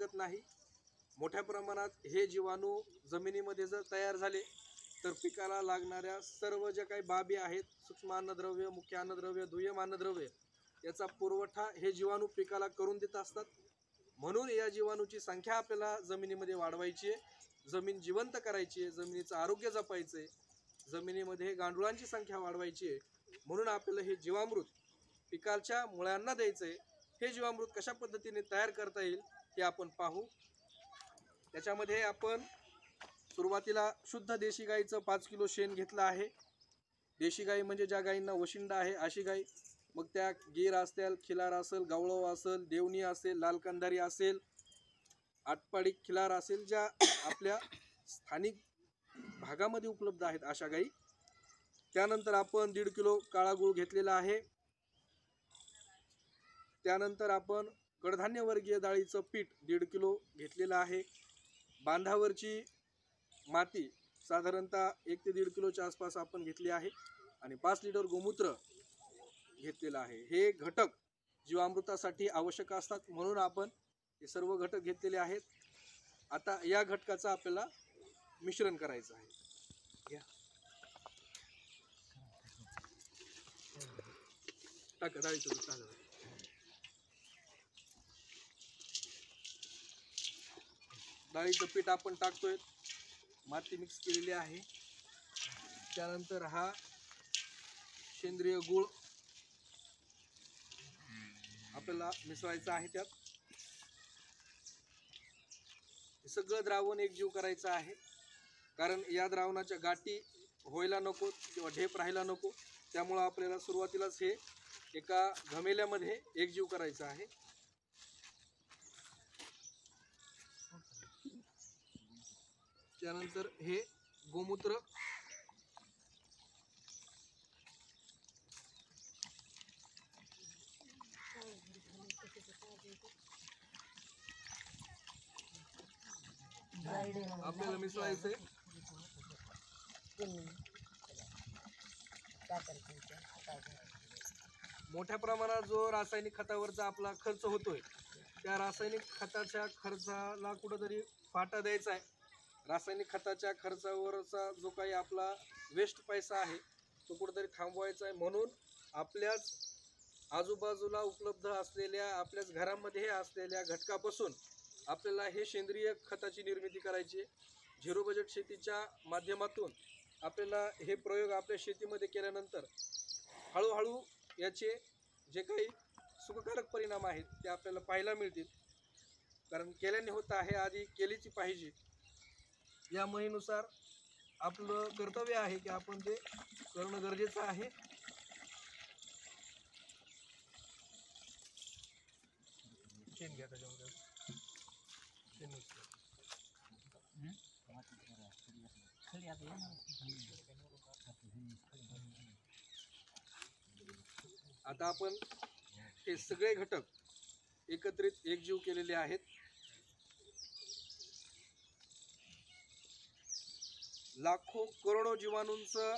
शकत नाही। मोठ्या प्रमाणात हे जीवाणू जमिनीमध्ये जर तयार झाले तर पिकाला लागणाऱ्या सर्व ज्या काही बाबी आहेत, सूक्ष्म अन्नद्रव्य, मुख्य अन्नद्रव्य, दुय्यम अन्नद्रव्य, याचा पुरवठा हे जीवाणू पिकाला करून देत असतात। म्हणून या जीवाणूची संख्या आपल्याला जमिनीमध्ये वाढवायची आहे, जमीन जिवंत करायची आहे, जमिनीचं आरोग्य जपायचं आहे, जमिनीमध्ये गांडुळांची संख्या वाढवायची आहे। म्हणून आपल्याला हे जीवामृत पिकाच्या मुळांना द्यायचं आहे। हे जीवामृत कशा पद्धतीने तयार करता येईल हे आपण पाहू। त्याच्यामध्ये आपण सुरुवातीला शुद्ध देशी गाईचं 5 किलो शेण घेतलं आहे। देशी गाई म्हणजे ज्या गाईंना वशिंडा आहे अशी गाई, मग त्या गीर असतील, खिलार असेल, गवळव असेल, देवणी असेल, लाल कंधारी असेल, आटपाडी खिलार असेल, ज्या आपल्या स्थानिक भागामध्ये उपलब्ध आहेत अशा गाई। त्यानंतर आपण 1.5 किलो काळा गूळ घेतलेला आहे। त्यानंतर आपण कडधान्य वर्गीय डाळीचं पीठ 1.5 किलो घेतलेलं आहे। बांधावरची माती साधारणतः 1 ते 1.5 किलोच्या आसपास आपण घेतली आहे आणि 5 लिटर गोमूत्र घेतलेलं आहे। हे घटक जीवामृतासाठी आवश्यक असतात, म्हणून आपण हे सर्व घटक घेतलेले आहेत। आता या घटकाचं आपल्याला मिश्रण करायचं आहे। टाका डाळीचं दूध टाका। डाळीचं पीठ आपण टाकतोय, माती मिक्स केलेली आहे। त्यानंतर हा सेंद्रिय गूळ आपल्याला मिसळायचा आहे। त्यात सगळं द्रावण एकजीव करायचं आहे, कारण या द्रावणाच्या गाठी व्हायला नको किंवा ढेप राहायला नको। त्यामुळे आपल्याला सुरुवातीलाच हे एका घमेल्यामध्ये एकजीव करायचं आहे। त्यानंतर हे गोमूत्र आपल्याला मिसळायचंय। मोठ्या प्रमाणात जो रासायनिक खतावरचा आपला खर्च होतोय, त्या रासायनिक खताच्या खर्चाला कुठेतरी फाटा द्यायचा आहे। रासायनिक खताच्या खर्चावरचा जो काही आपला वेस्ट पैसा आहे तो कुठेतरी थांबवायचा आहे। म्हणून आपल्याच आजूबाजूला उपलब्ध असलेल्या, आपल्याच घरामध्ये असलेल्या घटकापासून आपल्याला हे सेंद्रिय खताची निर्मिती करायची आहे। झिरो बजेट शेतीच्या माध्यमातून आपल्याला हे प्रयोग आपल्या शेतीमध्ये केल्यानंतर हळूहळू याचे जे काही सुखकारक परिणाम आहेत ते आपल्याला पाहायला मिळतील, कारण केल्याने होत आहे, आधी केलीच पाहिजे। या मोहिमेनुसार आपलं कर्तव्य आहे की आपण ते करणं गरजेचं आहे। शेण घ्या त्याच्यामध्ये, आता आपण हे सगळे घटक एकत्रित एकजीव केलेले आहेत। लाखो करोडो जीवाणूंचं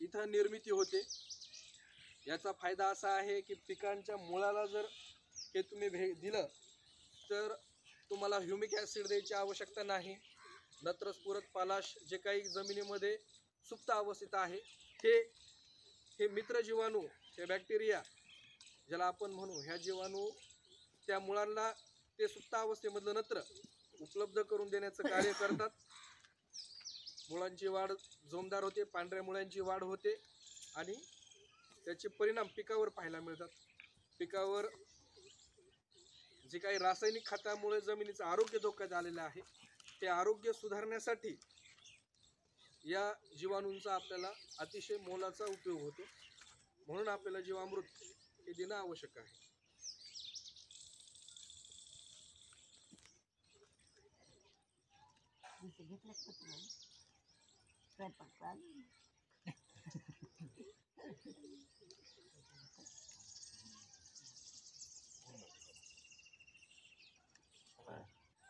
इथं निर्मिती होते। याचा फायदा असा आहे की पिकांच्या मुळाला जर हे तुम्ही दिलं तर तुम्हाला ह्युमिक ॲसिड द्यायची आवश्यकता नाही। नत्र, स्फुरद, पालाश जे काही जमिनीमध्ये सुप्त अवस्थेत आहे हे मित्र जीवाणू, हे बॅक्टेरिया ज्याला आपण म्हणू, ह्या जीवाणू त्या मुळांना ते सुप्त अवस्थेमधलं नत्र उपलब्ध करून देण्याचं कार्य करतात। मुळांची वाढ जोमदार होते, पांढऱ्या मुळांची वाढ होते आणि त्याचे परिणाम पिकावर पाहायला मिळतात। पिकावर जे काही रासायनिक खतामुळे जमिनीचं आरोग्य धोक्यात आलेलं आहे, ते आरोग्य सुधारण्यासाठी या जीवाणूंचा आपल्याला अतिशय मोलाचा उपयोग होतो। म्हणून आपल्याला जीवामृत हे देणं आवश्यक आहे।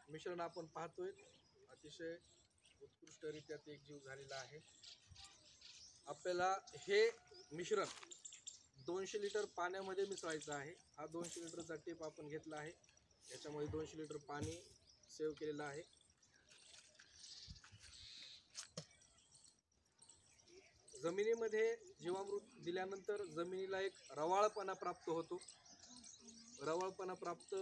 मिश्रण आपण पाहतोय, अतिशय उत्कृष्टरित्या ते एकजीव झालेला आहे। आपल्याला हे मिश्रण 200 लिटर पाण्यामध्ये मिसळायचं आहे। हा 200 लिटरचा टेप आपण घेतला आहे। याच्यामध्ये 200 लिटर पाणी सेव्ह केलेलं आहे. जमिनीमध्ये जीवामृत दिल्यानंतर जमिनीला एक रवाळपणा प्राप्त होतो. रवाळपणा प्राप्त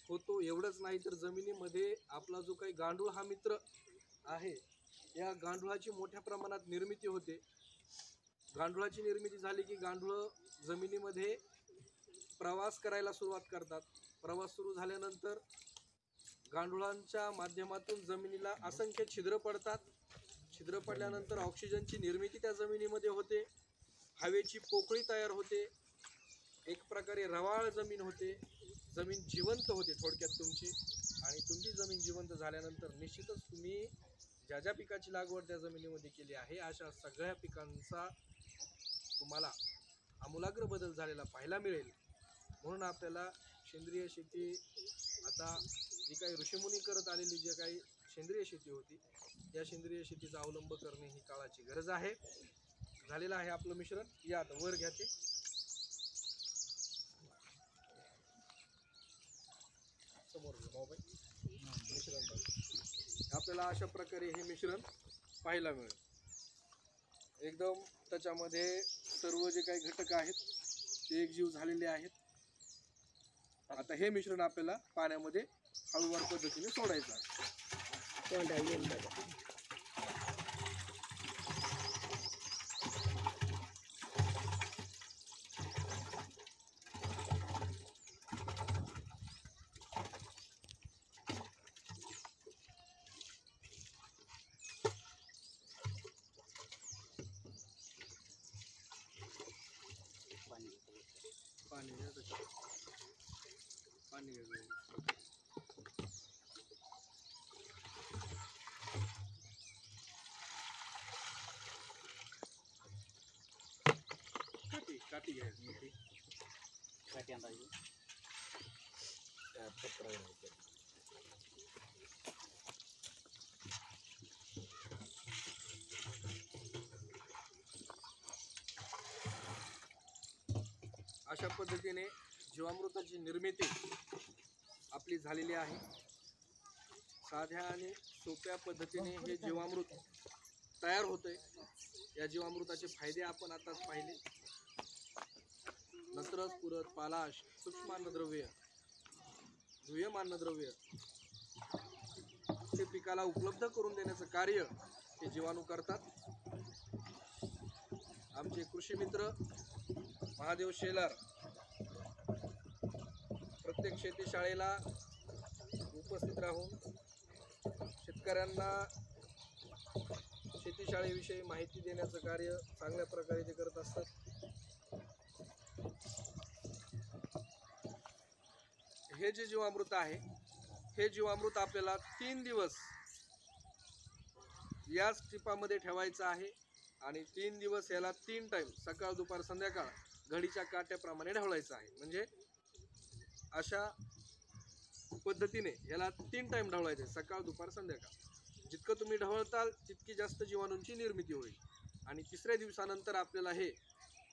होतो एवढंच नाही तर जमिनीमध्ये आपला जो काही गांडूळ हा मित्र आहे, या गांडुळाची मोठ्या प्रमाणात निर्मिती होते. गांडुळाची निर्मिती झाली की गांडूळ जमिनीमध्ये प्रवास करायला सुरुवात करतात. प्रवास सुरू झाल्यानंतर गांडुळांच्या माध्यमातून जमिनीला असंख्य छिद्र पडतात. छिद्र पडल्यानंतर ऑक्सिजनची निर्मिती त्या जमिनीमध्ये होते. हवेची पोकळी तयार होते. एक प्रकारे रवाळ जमीन होते. जमीन जिवंत होते थोडक्यात तुमची. आणि तुमची जमीन जिवंत झाल्यानंतर निश्चितच तुम्ही ज्या ज्या पिकाची लागवड त्या जमिनीमध्ये केली आहे अशा सगळ्या पिकांचा तुम्हाला आमूलाग्र बदल झालेला पाहायला मिळेल. म्हणून आपल्याला सेंद्रिय शेती, आता जी काही ऋषीमुनी करत आलेली जी काही सेंद्रिय शेती होती, या सेंद्रिय शेतीचा अवलंब करणे ही काळाची गरज आहे. झालेलं आहे आपलं मिश्रण. या आता वर घ्या ते. समोर मोबाईल मिश्रण बघा. आपल्याला अशा प्रकारे हे मिश्रण पाहायला मिळेल. एकदम त्याच्यामध्ये सर्व जे काही घटक आहेत ते एकजीव झालेले आहेत. आता हे मिश्रण आपल्याला पाण्यामध्ये हळूवार पद्धतीने सोडायचं आहे. पाणी घ्या त्याच्यात. पाणी घ्या. काठी घ्यायची मोठी. काठी अंदाजे अशा पद्धतीने जीवामृताची निर्मिती आपली झालेली आहे. साध्या आणि सोप्या पद्धतीने हे जीवामृत तयार होते. या जीवामृताचे फायदे आपण आताच पाहिले. नत्रज, पुरत, पालाश, सूक्ष्म अन्नद्रव्य, दुय्यम अन्नद्रव्य ते पिकाला उपलब्ध करून देण्याचं कार्य हे जीवाणू करतात. आमचे कृषी मित्र महादेव शेलार प्रत्येक शेतीशाळेला उपस्थित राहून शेतकऱ्यांना शेतीशाळेविषयी माहिती देण्याचं कार्य चांगल्या प्रकारे ते करत असतात. हे जे जीवामृत आहे, हे जीवामृत आपल्याला 3 दिवस याच टिपामध्ये ठेवायचं आहे आणि 3 दिवस याला 3 टाइम सकाळ, दुपार, संध्याकाळ घडीच्या काट्याप्रमाणे ढवळायचं आहे. म्हणजे अशा पद्धतीने याला 3 टाइम ढवळायचे, सकाळ, दुपार, संध्याकाळ. जितकं तुम्ही ढवळताल तितकी जास्त जीवाणूंची निर्मिती होईल. आणि 3ऱ्या दिवसानंतर आपल्याला हे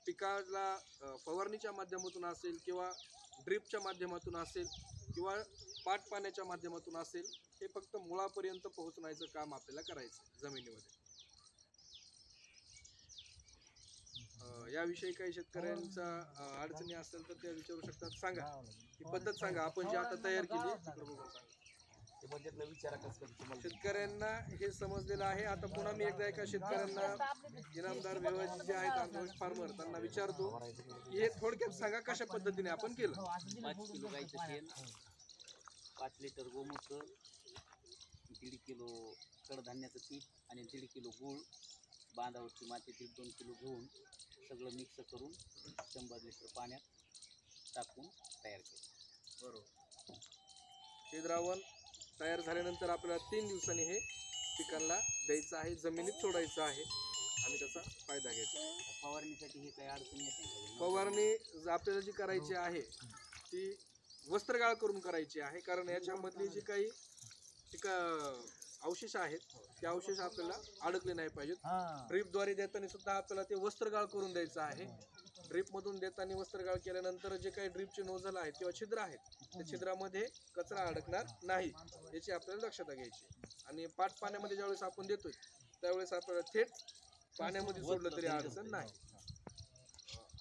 पिकाला फवारणीच्या माध्यमातून असेल किंवा ड्रिपच्या माध्यमातून असेल किंवा पाट पाण्याच्या माध्यमातून असेल, हे फक्त मुळापर्यंत पोहोचण्याचं काम आपल्याला करायचं जमिनीमध्ये. याविषयी काही शेतकऱ्यांच्या अडचणी असतील तर त्या विचारू शकतात. सांगा, ही पद्धत सांगा आपण जी आता तयार केली तिकडे बघून सांगा. शेतकऱ्यांना हे समजलेलं आहे. आता पुन्हा मी एकदा एका शेतकऱ्यांना, इनामदार व्यवहार जे आहेत आमचे फार्मर, त्यांना विचारतो की हे थोडक्यात सांगा कशा पद्धतीने आपण केलं. 5 किलो गाईचं शेण, 5 लिटर गोमूत्र, 1.5 किलो कडधान्याचं पीठ आणि 1.5 किलो गूळ, बांधावरची माती 1.5-2 किलो घेऊन सगळं मिक्स करून 100 लिटर पाण्यात टाकून तयार केलं. बरोबर. हे द्रावण तयार झाल्यानंतर आपल्याला 3 दिवसांनी हे पिकांना द्यायचं आहे, जमिनीत सोडायचं आहे आणि त्याचा फायदा घ्यायचा. फवारणीसाठी हे काही अडचण येत नाही. फवारणी आपल्याला जी करायची आहे ती वस्त्रगाळ करून करायची आहे. कारण याच्यामधली जी काही अवशेष आहेत ते अवशेष आपल्याला अडकले नाही पाहिजेत. ड्रीपद्वारे देताना सुद्धा आपल्याला ते वस्त्रगाळ करून द्यायचं आहे. ड्रीपमधून देताना वस्त्रगाळ केल्यानंतर जे काही ड्रीपचे नोझल आहेत किंवा छिद्र आहेत त्या छिद्रामध्ये कचरा अडकणार नाही याची आपल्याला दक्षता घ्यायची. आणि पाट पाण्यामध्ये ज्यावेळेस आपण देतोय त्यावेळेस आपल्याला थेट पाण्यामध्ये सोडलं तरी अडचण नाही.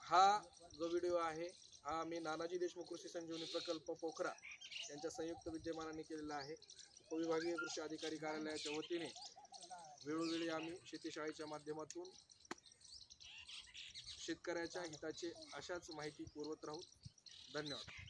हा जो व्हिडिओ आहे हा आम्ही नानाजी देशमुख कृषी संजीवनी प्रकल्प पोखरा यांच्या संयुक्त विद्यमानाने केलेला आहे. उपविभागीय कृषी अधिकारी कार्यालयाच्या वतीने वेळोवेळी आम्ही शेतीशाळेच्या माध्यमातून शेतकऱ्याच्या हिताचे अशाच माहिती पुरवत राहू. धन्यवाद.